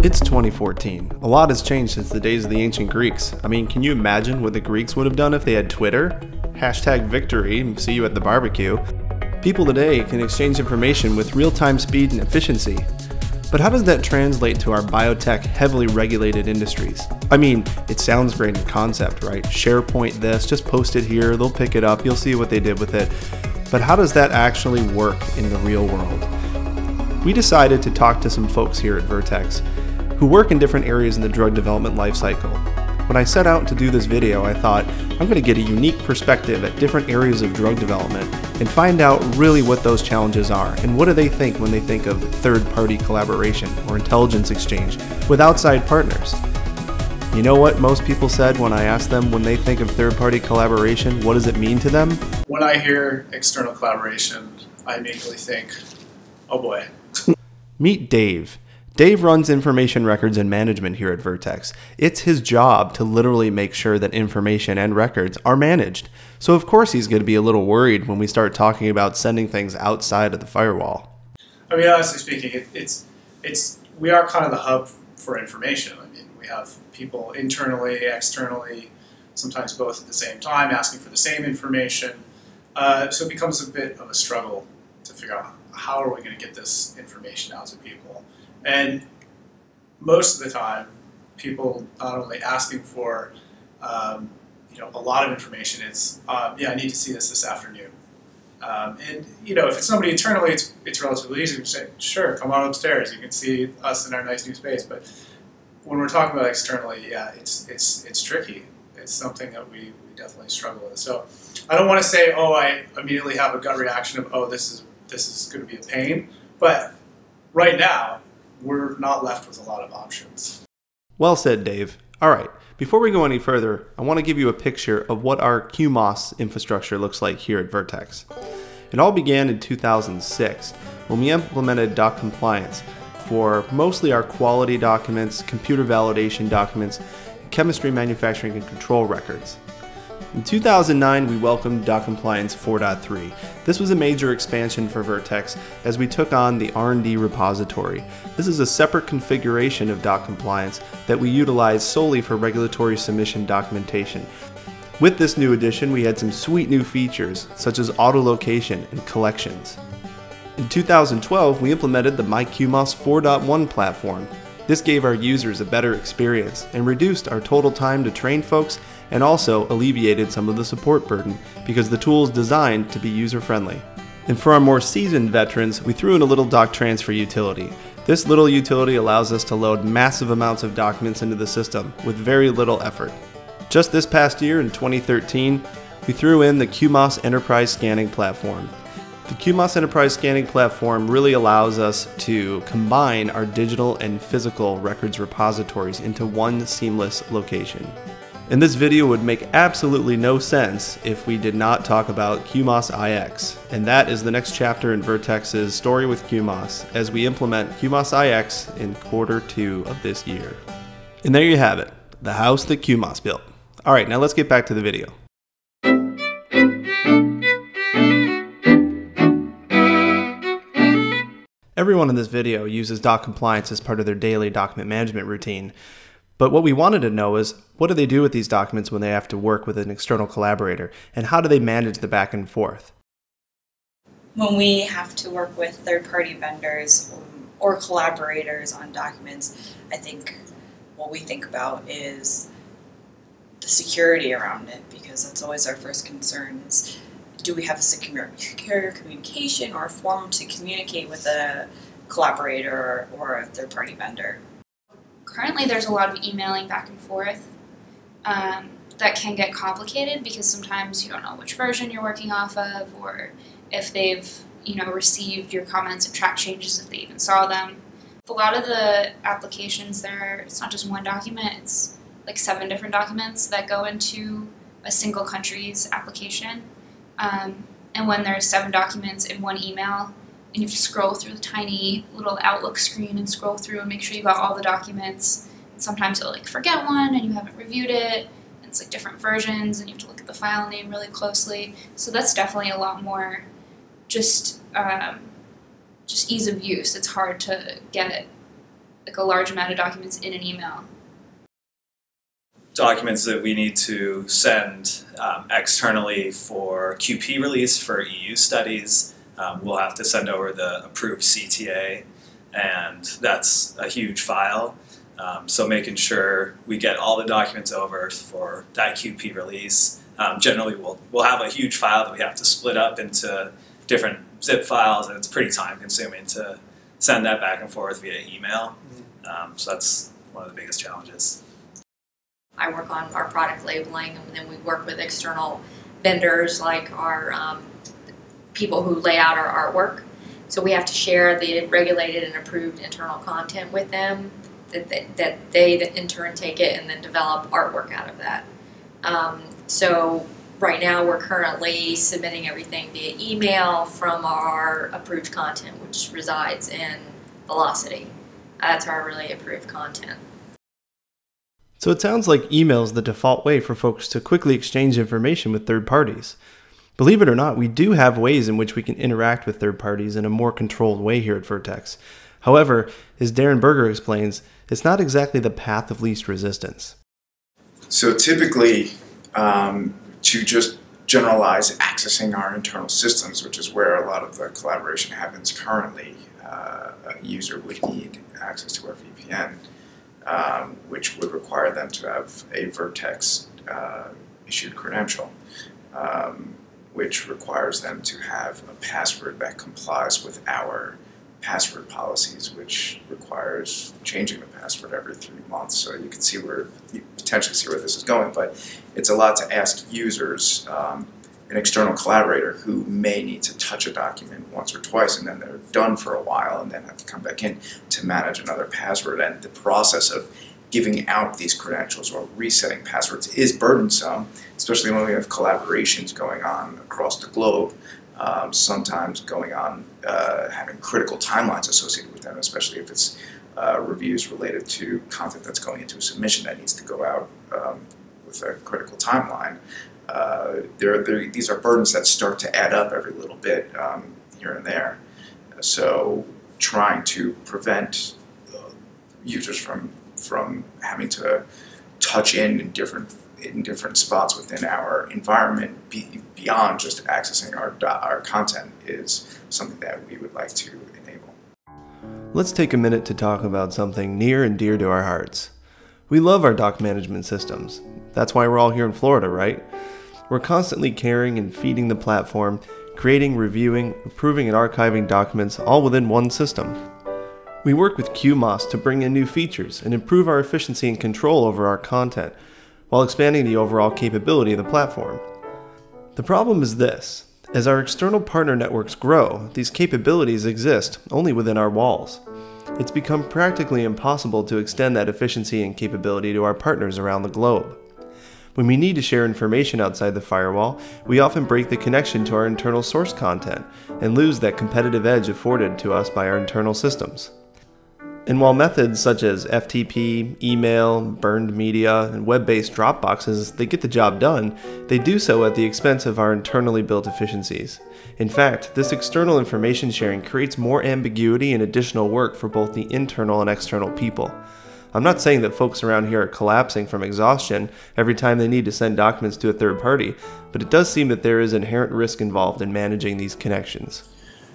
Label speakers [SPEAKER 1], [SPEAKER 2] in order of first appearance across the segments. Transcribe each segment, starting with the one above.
[SPEAKER 1] It's 2014. A lot has changed since the days of the ancient Greeks. I mean, can you imagine what the Greeks would have done if they had Twitter? Hashtag victory, see you at the barbecue. People today can exchange information with real-time speed and efficiency. But how does that translate to our biotech heavily regulated industries? I mean, it sounds great in concept, right? SharePoint this, just post it here, they'll pick it up, you'll see what they did with it. But how does that actually work in the real world? We decided to talk to some folks here at Vertex who work in different areas in the drug development lifecycle. When I set out to do this video, I thought I'm going to get a unique perspective at different areas of drug development and find out really what those challenges are and what do they think when they think of third-party collaboration or intelligence exchange with outside partners. You know what most people said when I asked them when they think of third-party collaboration, what does it mean to them?
[SPEAKER 2] When I hear external collaboration, I immediately think, oh boy.
[SPEAKER 1] Meet Dave. Dave runs information records and management here at Vertex. It's his job to literally make sure that information and records are managed. So of course he's going to be a little worried when we start talking about sending things outside of the firewall.
[SPEAKER 2] I mean, honestly speaking, we are kind of the hub for information. I mean, we have people internally, externally, sometimes both at the same time, asking for the same information. So it becomes a bit of a struggle to figure out how are we going to get this information out to people. And most of the time, people not only asking for a lot of information, it's yeah, I need to see this afternoon. And if it's somebody internally, it's relatively easy to say, sure, come on upstairs. You can see us in our nice new space. But when we're talking about externally, yeah, it's tricky. It's something that we definitely struggle with. So I don't want to say, oh, I immediately have a gut reaction of, oh, this is going to be a pain. But right now, we're not left with a lot of options.
[SPEAKER 1] Well said, Dave. All right, before we go any further, I want to give you a picture of what our QUMAS infrastructure looks like here at Vertex. It all began in 2006 when we implemented doc compliance for mostly our quality documents, computer validation documents, chemistry manufacturing and control records. In 2009, we welcomed Doc Compliance 4.3. This was a major expansion for Vertex as we took on the R&D repository. This is a separate configuration of Doc Compliance that we utilize solely for regulatory submission documentation. With this new addition, we had some sweet new features such as auto-location and collections. In 2012, we implemented the QUMAS 4.1 platform. This gave our users a better experience and reduced our total time to train folks and also alleviated some of the support burden because the tool is designed to be user-friendly. And for our more seasoned veterans, we threw in a little doc transfer utility. This little utility allows us to load massive amounts of documents into the system with very little effort. Just this past year, in 2013, we threw in the QUMAS Enterprise Scanning Platform. The QUMAS Enterprise Scanning Platform really allows us to combine our digital and physical records repositories into one seamless location. And this video would make absolutely no sense if we did not talk about Qumas EX. And that is the next chapter in Vertex's story with QUMAS as we implement Qumas EX in Q2 of this year. And there you have it, the house that QUMAS built. Alright, now let's get back to the video. Everyone in this video uses doc compliance as part of their daily document management routine. But what we wanted to know is, what do they do with these documents when they have to work with an external collaborator, and how do they manage the back and forth?
[SPEAKER 3] When we have to work with third-party vendors or collaborators on documents, I think what we think about is the security around it, because that's always our first concern is, do we have a secure communication or a form to communicate with a collaborator or a third-party vendor?
[SPEAKER 4] Currently, there's a lot of emailing back and forth that can get complicated because sometimes you don't know which version you're working off of, or if they've received your comments and track changes if they even saw them. A lot of the applications there, it's not just one document, it's like 7 different documents that go into a single country's application. And when there's 7 documents in one email, and you have to scroll through the tiny little Outlook screen and scroll through and make sure you got all the documents. And sometimes you'll forget one and you haven't reviewed it, and it's different versions and you have to look at the file name really closely. So that's definitely a lot more just ease of use. It's hard to get like a large amount of documents in an email?
[SPEAKER 5] Documents that we need to send externally for QP release for EU studies, we'll have to send over the approved CTA, and that's a huge file. So making sure we get all the documents over for that QP release. Generally, we'll have a huge file that we have to split up into different zip files, and it's pretty time consuming to send that back and forth via email. So that's one of the biggest challenges.
[SPEAKER 6] I work on our product labeling, and then we work with external vendors like our people who lay out our artwork. So we have to share the regulated and approved internal content with them, that they in turn take it and then develop artwork out of that. So right now we're currently submitting everything via email from our approved content, which resides in Velocity. That's our really approved content.
[SPEAKER 1] So it sounds like email is the default way for folks to quickly exchange information with third parties. Believe it or not, we do have ways in which we can interact with third parties in a more controlled way here at Vertex. However, as Darren Berger explains, it's not exactly the path of least resistance.
[SPEAKER 7] So typically, to just generalize accessing our internal systems, which is where a lot of the collaboration happens currently, a user would need access to our VPN, which would require them to have a Vertex issued credential, which requires them to have a password that complies with our password policies, which requires changing the password every 3 months. So you can see you potentially see where this is going, but it's a lot to ask users, an external collaborator who may need to touch a document once or twice and then they're done for a while and then have to come back in to manage another password. And the process of giving out these credentials or resetting passwords is burdensome, especially when we have collaborations going on across the globe, sometimes going on having critical timelines associated with them, especially if it's reviews related to content that's going into a submission that needs to go out with a critical timeline. These are burdens that start to add up every little bit here and there. So trying to prevent users from having to touch in different spots within our environment beyond just accessing our content is something that we would like to enable.
[SPEAKER 1] Let's take a minute to talk about something near and dear to our hearts. We love our doc management systems. That's why we're all here in Florida, right? We're constantly carrying and feeding the platform, creating, reviewing, approving, and archiving documents all within one system. We work with QUMAS to bring in new features and improve our efficiency and control over our content, while expanding the overall capability of the platform. The problem is this: as our external partner networks grow, these capabilities exist only within our walls. It's become practically impossible to extend that efficiency and capability to our partners around the globe. When we need to share information outside the firewall, we often break the connection to our internal source content and lose that competitive edge afforded to us by our internal systems. And while methods such as FTP, email, burned media, and web-based Dropboxes, they get the job done, they do so at the expense of our internally built efficiencies. In fact, this external information sharing creates more ambiguity and additional work for both the internal and external people. I'm not saying that folks around here are collapsing from exhaustion every time they need to send documents to a third party, but it does seem that there is inherent risk involved in managing these connections.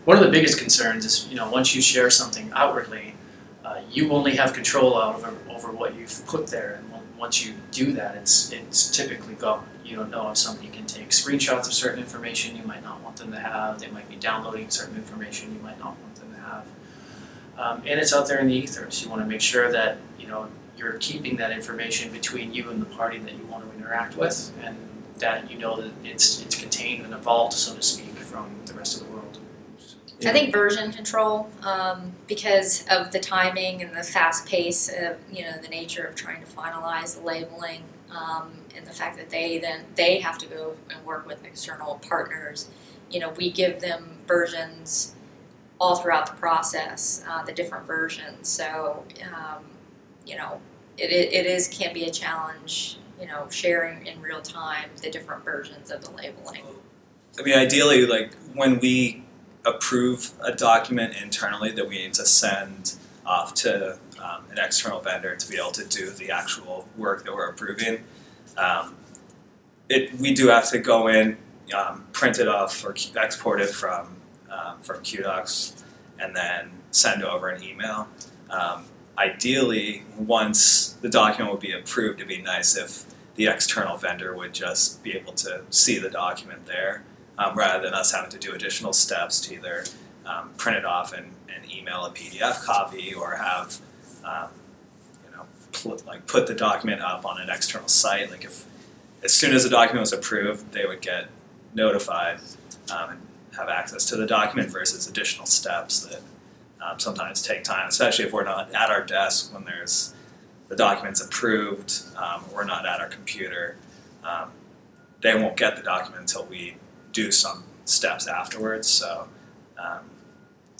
[SPEAKER 8] One of the biggest concerns is, once you share something outwardly, you only have control over what you've put there, and once you do that, it's typically gone. You don't know if somebody can take screenshots of certain information you might not want them to have. They might be downloading certain information you might not want them to have. And it's out there in the ethers. You want to make sure that you're keeping that information between you and the party that you want to interact with, and that that it's contained in a vault, so to speak, from the rest of the world.
[SPEAKER 6] I think version control, because of the timing and the fast pace of the nature of trying to finalize the labeling, and the fact that they have to go and work with external partners. We give them versions all throughout the process, the different versions. So it can be a challenge. Sharing in real time the different versions of the labeling.
[SPEAKER 5] I mean, ideally, like when we approve a document internally that we need to send off to an external vendor to be able to do the actual work that we're approving. We do have to go in, print it off or export it from QDocs, and then send over an email. Ideally, once the document would be approved, it'd be nice if the external vendor would just be able to see the document there, rather than us having to do additional steps to either print it off and email a PDF copy, or have put the document up on an external site. Like if as soon as the document was approved, they would get notified and have access to the document, versus additional steps that sometimes take time, especially if we're not at our desk when the document's approved, we're not at our computer. They won't get the document until we do some steps afterwards. So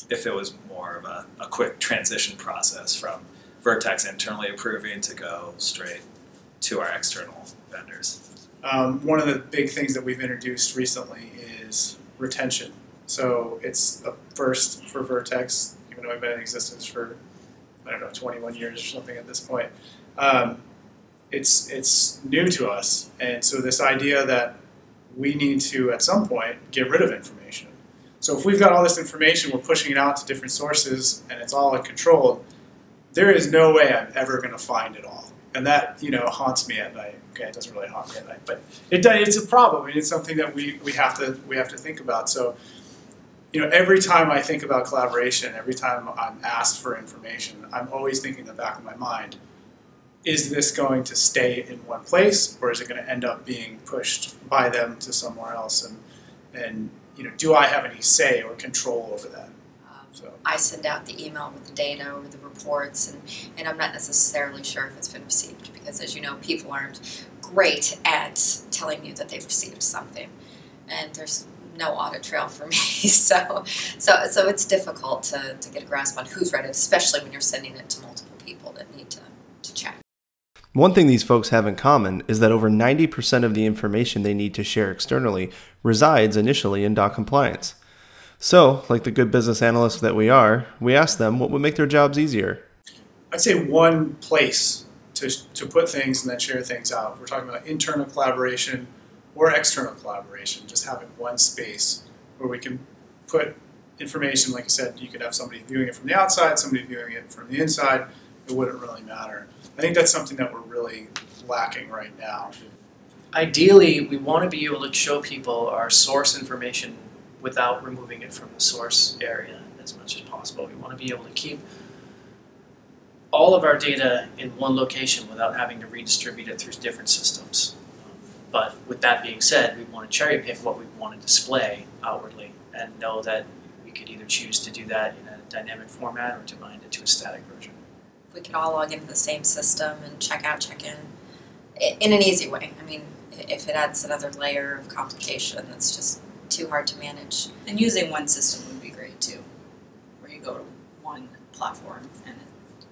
[SPEAKER 5] if it was more of a quick transition process from Vertex internally approving to go straight to our external vendors.
[SPEAKER 2] One of the big things that we've introduced recently is retention. So it's a first for Vertex, even though we've been in existence for, 21 years or something at this point. It's new to us, and so this idea that we need to, at some point, get rid of information. So if we've got all this information, we're pushing it out to different sources, and it's all controlled, there is no way I'm ever going to find it all. And that, haunts me at night. Okay, it doesn't really haunt me at night, but it's a problem. I mean, it's something that we have to think about. So, every time I think about collaboration, every time I'm asked for information, I'm always thinking in the back of my mind, is this going to stay in one place, or is it going to end up being pushed by them to somewhere else? And do I have any say or control over that? So
[SPEAKER 6] I send out the email with the data or the reports, and I'm not necessarily sure if it's been received, because as you know, people aren't great at telling you that they've received something, and there's no audit trail for me. So it's difficult to get a grasp on who's read it, especially when you're sending it to multiple people that need to check.
[SPEAKER 1] One thing these folks have in common is that over 90% of the information they need to share externally resides initially in doc compliance. So, like the good business analysts that we are, we ask them what would make their jobs easier.
[SPEAKER 2] I'd say one place to put things and then share things out. We're talking about internal collaboration or external collaboration, just having one space where we can put information. Like I said, you could have somebody viewing it from the outside, somebody viewing it from the inside. It wouldn't really matter. I think that's something that we're really lacking right now.
[SPEAKER 8] Ideally, we want to be able to show people our source information without removing it from the source area as much as possible. We want to be able to keep all of our data in one location without having to redistribute it through different systems. But with that being said, we want to cherry pick what we want to display outwardly, and know that we could either choose to do that in a dynamic format or to bind it to a static version.
[SPEAKER 6] We can all log into the same system and check out, check in an easy way. I mean, if it adds another layer of complication, that's just too hard to manage.
[SPEAKER 3] And using one system would be great too, where you go to one platform and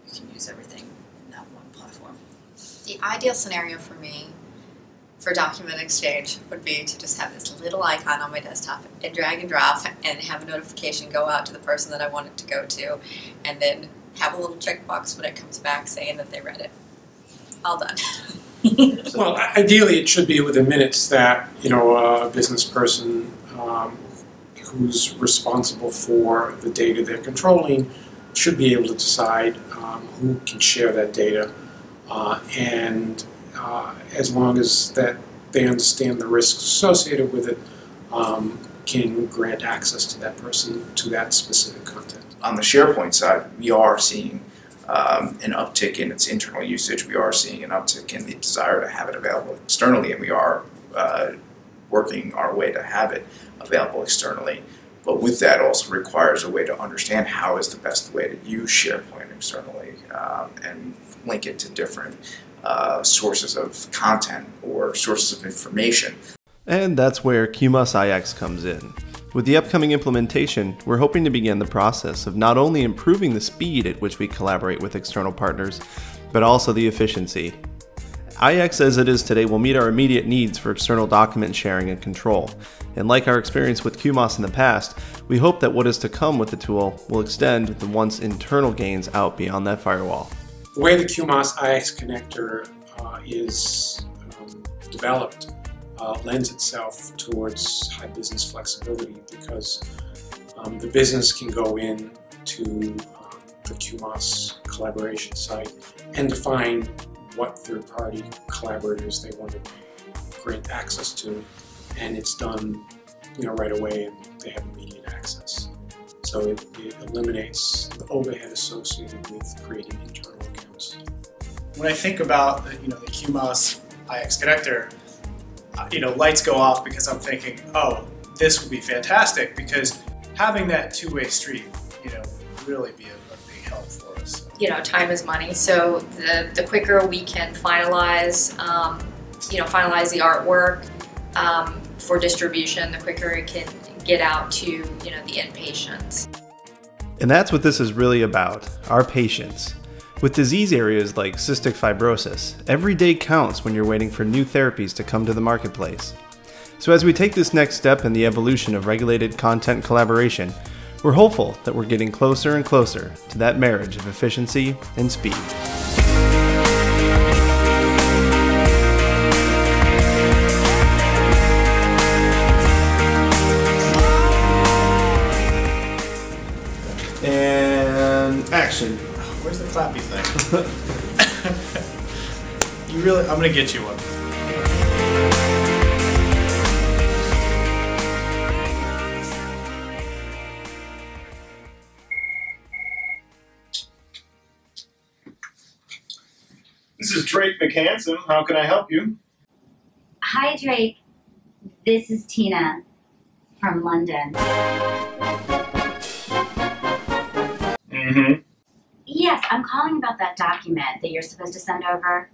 [SPEAKER 3] you can use everything in that one platform.
[SPEAKER 6] The ideal scenario for me for document exchange would be to just have this little icon on my desktop and drag and drop and have a notification go out to the person that I want it to go to, and then have a little checkbox when it comes back saying that they read it. All done.
[SPEAKER 9] Well, ideally it should be within minutes that, a business person who's responsible for the data they're controlling should be able to decide who can share that data, and as long as that they understand the risks associated with it, can grant access to that person to that specific content.
[SPEAKER 7] On the SharePoint side, we are seeing an uptick in its internal usage. We are seeing an uptick in the desire to have it available externally, and we are working our way to have it available externally. But with that also requires a way to understand how is the best way to use SharePoint externally, and link it to different sources of content or sources of information.
[SPEAKER 1] And that's where QUMAS EX comes in. With the upcoming implementation, we're hoping to begin the process of not only improving the speed at which we collaborate with external partners, but also the efficiency. IX as it is today will meet our immediate needs for external document sharing and control. And like our experience with QUMAS in the past, we hope that what is to come with the tool will extend the once internal gains out beyond that firewall.
[SPEAKER 9] The way the QUMAS EX connector is developed lends itself towards high business flexibility because the business can go in to the QUMAS collaboration site and define what third-party collaborators they want to grant access to, and it's done, right away, and they have immediate access. So it eliminates the overhead associated with creating internal accounts.
[SPEAKER 2] When I think about the QUMAS EX connector, lights go off because I'm thinking, oh, this would be fantastic because having that two-way street, really be a big help for us.
[SPEAKER 6] Time is money, so the quicker we can finalize, finalize the artwork for distribution, the quicker it can get out to, the end patients.
[SPEAKER 1] And that's what this is really about, our patients. With disease areas like cystic fibrosis, every day counts when you're waiting for new therapies to come to the marketplace. So as we take this next step in the evolution of regulated content collaboration, we're hopeful that we're getting closer and closer to that marriage of efficiency and speed. And action.
[SPEAKER 2] Where's the clappy thing? I'm gonna get you one.
[SPEAKER 10] This is Drake McHanson. How can I help you?
[SPEAKER 11] Hi, Drake. This is Tina from London.
[SPEAKER 10] Mm-hmm.
[SPEAKER 11] Yes, I'm calling about that document that you're supposed to send over.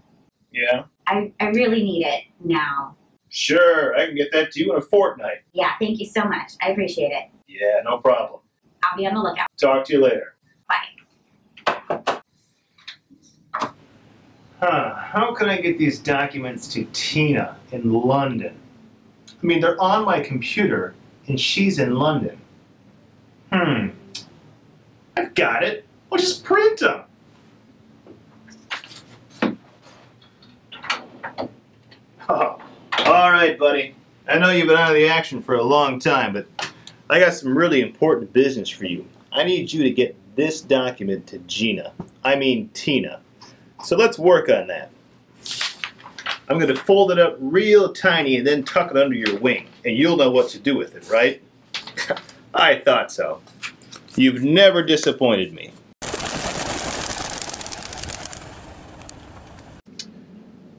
[SPEAKER 10] Yeah?
[SPEAKER 11] I really need it now.
[SPEAKER 10] Sure, I can get that to you in a fortnight.
[SPEAKER 11] Yeah, thank you so much. I appreciate it.
[SPEAKER 10] Yeah, no problem.
[SPEAKER 11] I'll be on the lookout.
[SPEAKER 10] Talk to you later.
[SPEAKER 11] Bye.
[SPEAKER 10] How can I get these documents to Tina in London? I mean, they're on my computer, and she's in London. I've got it. I'll just print them. Oh, all right, buddy. I know you've been out of the action for a long time, but I got some really important business for you. I need you to get this document to Tina. So let's work on that. I'm going to fold it up real tiny and then tuck it under your wing, and you'll know what to do with it, right? I thought so. You've never disappointed me.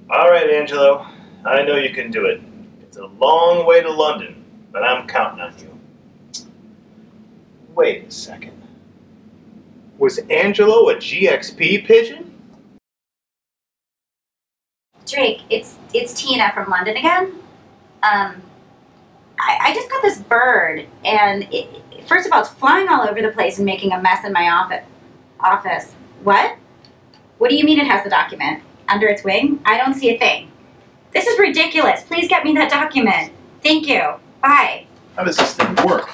[SPEAKER 10] All right, Angelo. I know you can do it. It's a long way to London, but I'm counting on you. Wait a second. Was Angelo a GXP pigeon?
[SPEAKER 11] Drake, it's Tina from London again. I just got this bird, and first of all, it's flying all over the place and making a mess in my office. What? What do you mean it has the document under its wing? I don't see a thing. This is ridiculous. Please get me that document. Thank you. Bye.
[SPEAKER 10] How does this thing work?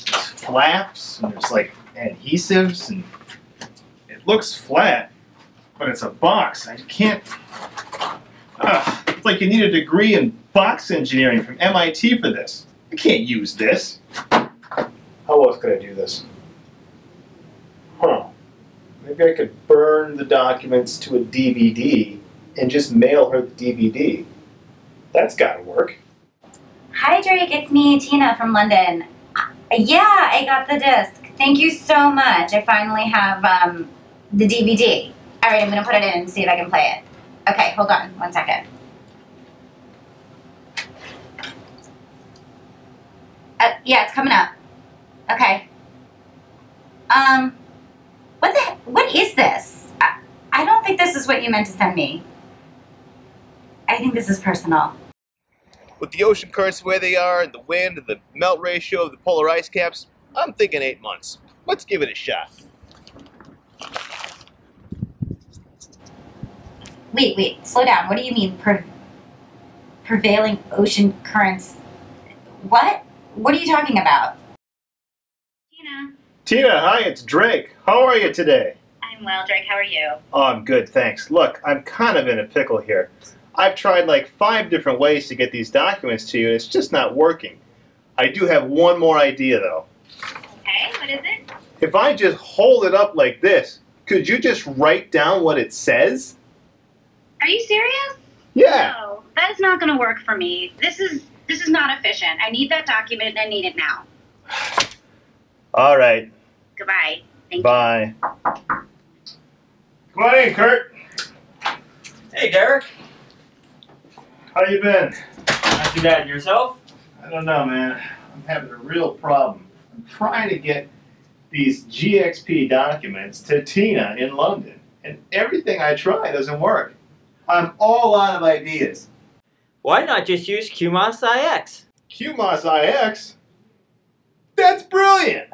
[SPEAKER 10] There's flaps, and there's like adhesives, and it looks flat, but it's a box. I can't... it's like you need a degree in box engineering from MIT for this. I can't use this. How else could I do this? Maybe I could burn the documents to a DVD and just mail her the DVD. That's gotta work.
[SPEAKER 11] Hi, Drake. It's me, Tina from London. Yeah, I got the disc. Thank you so much. I finally have the DVD. All right, I'm going to put it in and see if I can play it. Okay, hold on 1 second. Yeah, it's coming up. Okay. What is this? I don't think this is what you meant to send me. I think this is personal.
[SPEAKER 12] With the ocean currents the way they are, and the wind, and the melt ratio of the polar ice caps, I'm thinking 8 months. Let's give it a shot.
[SPEAKER 11] Wait, slow down. What do you mean prevailing ocean currents? What? What are you talking about? Tina.
[SPEAKER 10] Tina, hi, it's Drake. How are you today?
[SPEAKER 11] I'm well, Drake. How are you?
[SPEAKER 10] Oh, I'm good, thanks. Look, I'm kind of in a pickle here. I've tried like 5 different ways to get these documents to you, and it's just not working. I do have one more idea, though.
[SPEAKER 11] Okay, what is it?
[SPEAKER 10] If I just hold it up like this, could you just write down what it says?
[SPEAKER 11] Are you serious?
[SPEAKER 10] Yeah.
[SPEAKER 11] No, that is not going to work for me. This is not efficient. I need that document and I need it now.
[SPEAKER 10] All right.
[SPEAKER 11] Goodbye. Thank
[SPEAKER 10] Bye. Come on in, Kurt.
[SPEAKER 13] Hey, Derek.
[SPEAKER 10] How you been?
[SPEAKER 13] Not too bad. And yourself?
[SPEAKER 10] I don't know, man. I'm having a real problem. I'm trying to get these GXP documents to Tina in London, and everything I try doesn't work. I'm all out of ideas.
[SPEAKER 13] Why not just use QUMAS EX?
[SPEAKER 10] QUMAS EX? That's brilliant!